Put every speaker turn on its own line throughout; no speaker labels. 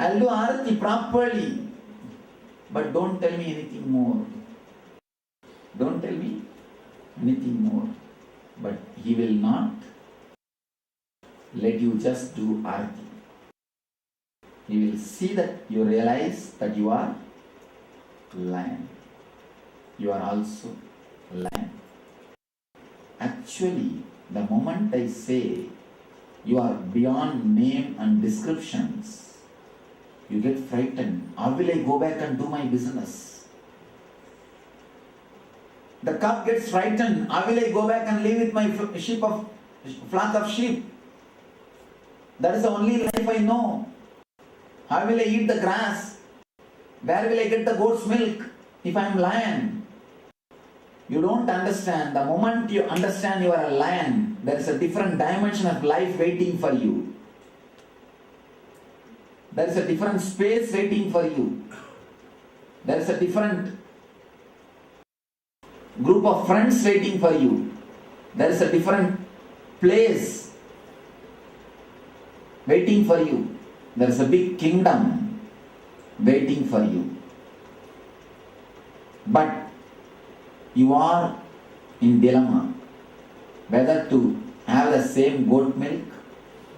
I'll do arati properly. But don't tell me anything more. Don't tell me anything more. But he will not let you just do arati. He will see that you realize that you are lion. You are also lion. Actually, the moment I say you are beyond name and descriptions, you get frightened. How will I go back and do my business? The calf gets frightened. How will I go back and live with my flock of sheep? That is the only life I know. How will I eat the grass? Where will I get the goat's milk if I am lion? You don't understand. The moment you understand you are a lion, there is a different dimension of life waiting for you. There is a different space waiting for you. There is a different group of friends waiting for you. There is a different place waiting for you. There is a big kingdom waiting for you. But you are in dilemma whether to have the same goat milk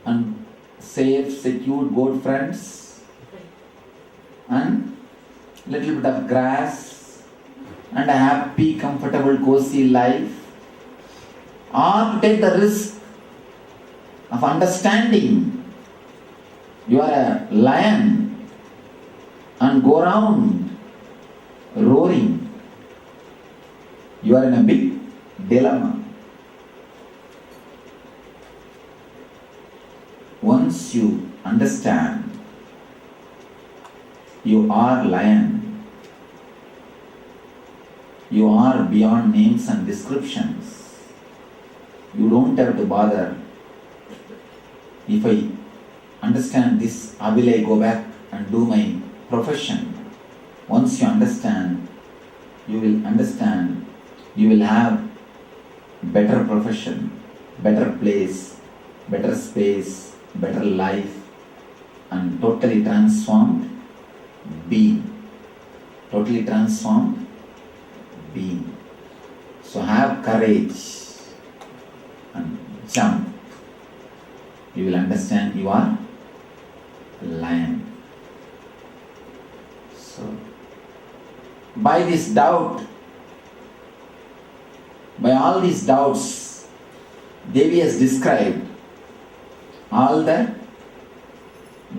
and safe, secure goat friends and little bit of grass and a happy, comfortable, cozy life, or to take the risk of understanding you are a lion and go around roaring. You are in a big dilemma. Once you understand you are lion, you are beyond names and descriptions, you don't have to bother. If I understand this, how will I go back and do my profession? Once you understand, you will understand, you will have better profession, better place, better space, better life, and totally transformed being. Totally transformed being. So have courage and jump. You will understand you are lion. So, by this doubt, by all these doubts, Devi has described all the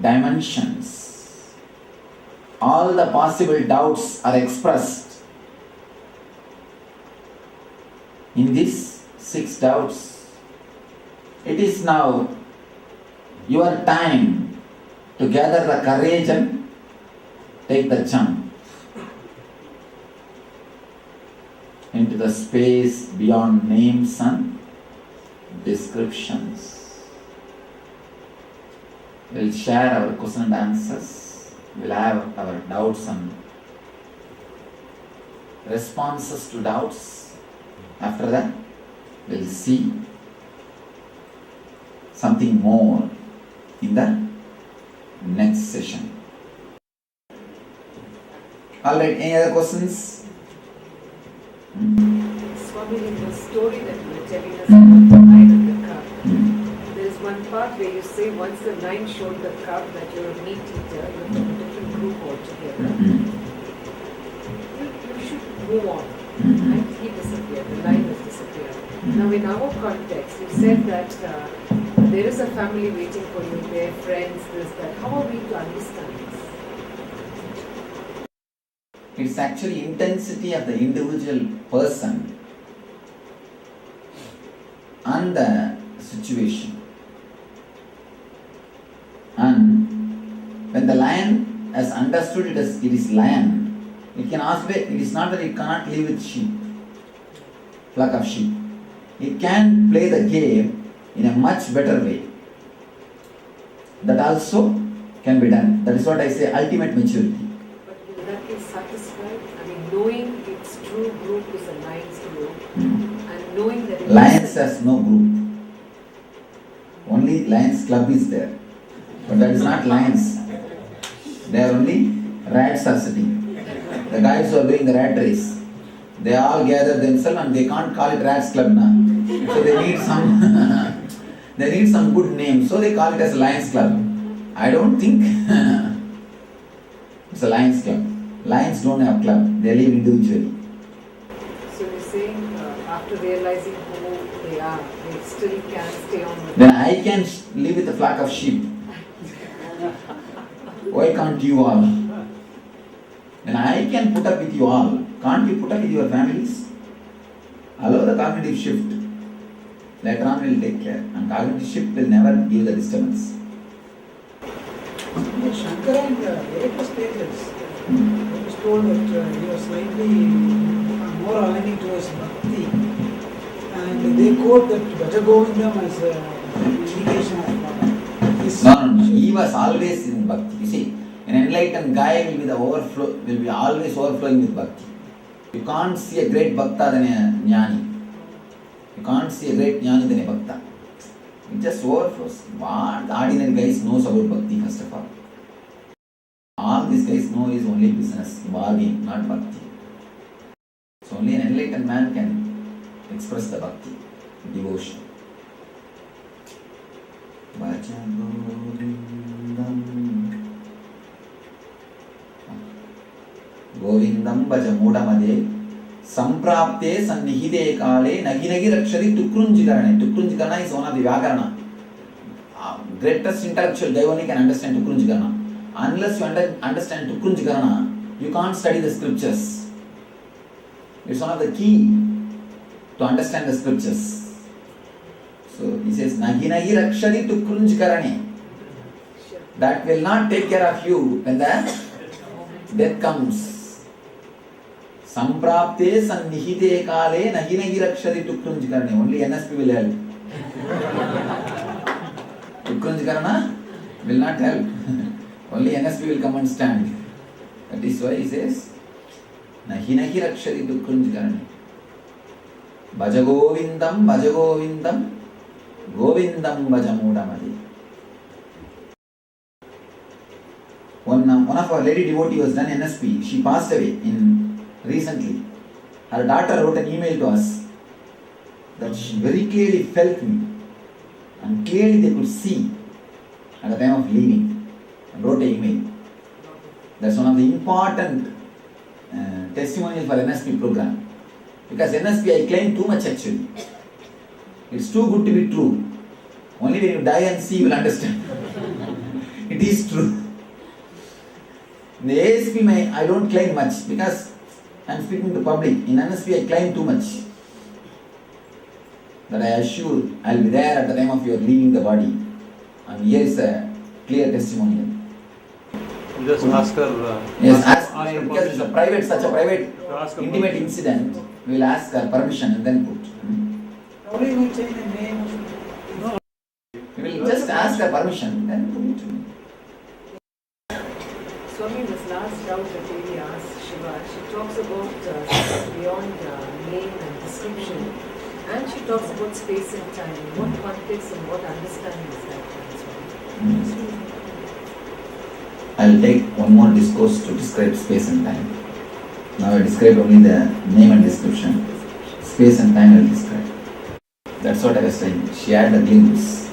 dimensions. All the possible doubts are expressed in these 6 doubts. It is now your time to gather the courage and take the jump into the space beyond names and descriptions. We'll share our questions and answers. We'll have our doubts and responses to doubts. After that, we'll see something more in the next session. Alright, any other questions?
Swami, in the story that you were telling us about the lion and the calf, there is one part where you say once the lion showed the calf that you're a meat eater, you're from a different group altogether. You should move on. And he disappeared, the lion has disappeared. Now in our context, you said that there is a family waiting for you, their friends, this, that. How are we to understand this?
It's actually intensity of the individual person and the situation. And when the lion has understood it is lion, it can ask, it is not that it cannot live with sheep, flock of sheep. It can play the game in a much better way. That also can be done. That is what I say, ultimate maturity.
But will that be satisfied? I mean, knowing its true group is a lion's group, and knowing that
Lions has no group. Only Lions Club is there. But that is not Lions. They are only rats are sitting. The guys who are doing the rat race, they all gather themselves and they can't call it rats club now. So they need some they need some good name. So they call it as Lions Club. I don't think it's a Lions Club. Lions don't have club. They live individually.
So you're saying after realizing who they are, they still can stay on with
Then I can live with a flock of sheep. Why can't you all? Then I can put up with you all. Can't you put up with your families? Allow the cognitive shift. Later on we'll take care. And cognitive shift will never give the disturbance.
Shankara in the later stages, he was told that he was slightly more aligning towards bhakti. And they quote that Jagatguru as an indication of his.
No. He was always in bhakti. You see, an enlightened guy will be always overflowing with bhakti. You can't see a great bhakta than a jnani. You can't see a great jnani than a bhakta. It just overflows. What the ordinary guys knows about bhakti first of all. All these guys know is only business, bargaining, not bhakti. So only an enlightened man can express the bhakti, devotion. Govindam bhaja mudamade samprapte sannihide kale nagi rakshari tukrunjikarane. Tukrunjikarana is one of the Vyakarana. Greatest intellectual guy only can understand Tukrunjikarana. Unless you understand Tukrunjikarana, you can't study the scriptures. It's one of the key to understand the scriptures. So he says, nagi rakshari tukrunjikarane. That will not take care of you when the death comes. Samprapte sannihite kale nagi rakshari tukrunjikarane. Only NSP will help. Tukrunjikarana will not help. Only NSP will come and stand. That is why he says, nagi rakshari tukrunjikarane. Bhaja govindam, govindam bhaja mudamadi. One of our lady devotee was done NSP. She passed away recently. Her daughter wrote an email to us that she very clearly felt me and clearly they could see at the time of leaving and wrote an email. That's one of the important testimonials for NSP program. Because NSP I claim too much actually. It's too good to be true. Only when you die and see you will understand. It is true. In the ASP I don't claim much because I am speaking to public. In NSP I claim too much. But I assure I will be there at the time of your leaving the body. And here is a clear testimonial.
Just ask her.
Yes, ask her because it's such a private, intimate incident. We will ask her permission and then put.
How do you change the name?
We will just ask her permission, then put it.
Swami, this last doubt that Devi asked Shiva, she talks about beyond name and description, and she talks about space and time. In what context and what understanding is that, Swami?
I will take one more discourse to describe space and time. Now I described only the name and description. Space and time I will describe. That's what I was saying. She had a glimpse.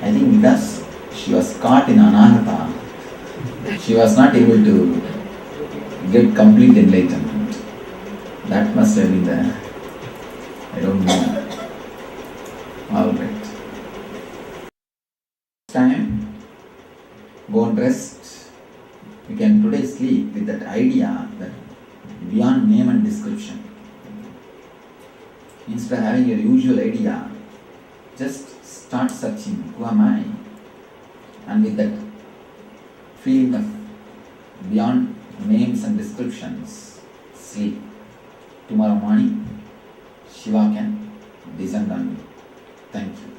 I think because she was caught in anahata, she was not able to get complete enlightenment. That must have been the, I don't know. Alright. Time, go and rest. We can today sleep with that idea that beyond name and description. Instead of having your usual idea, just start searching, who am I? And with that feeling of beyond names and descriptions, sleep. Tomorrow morning, Shiva can descend on you. Thank you.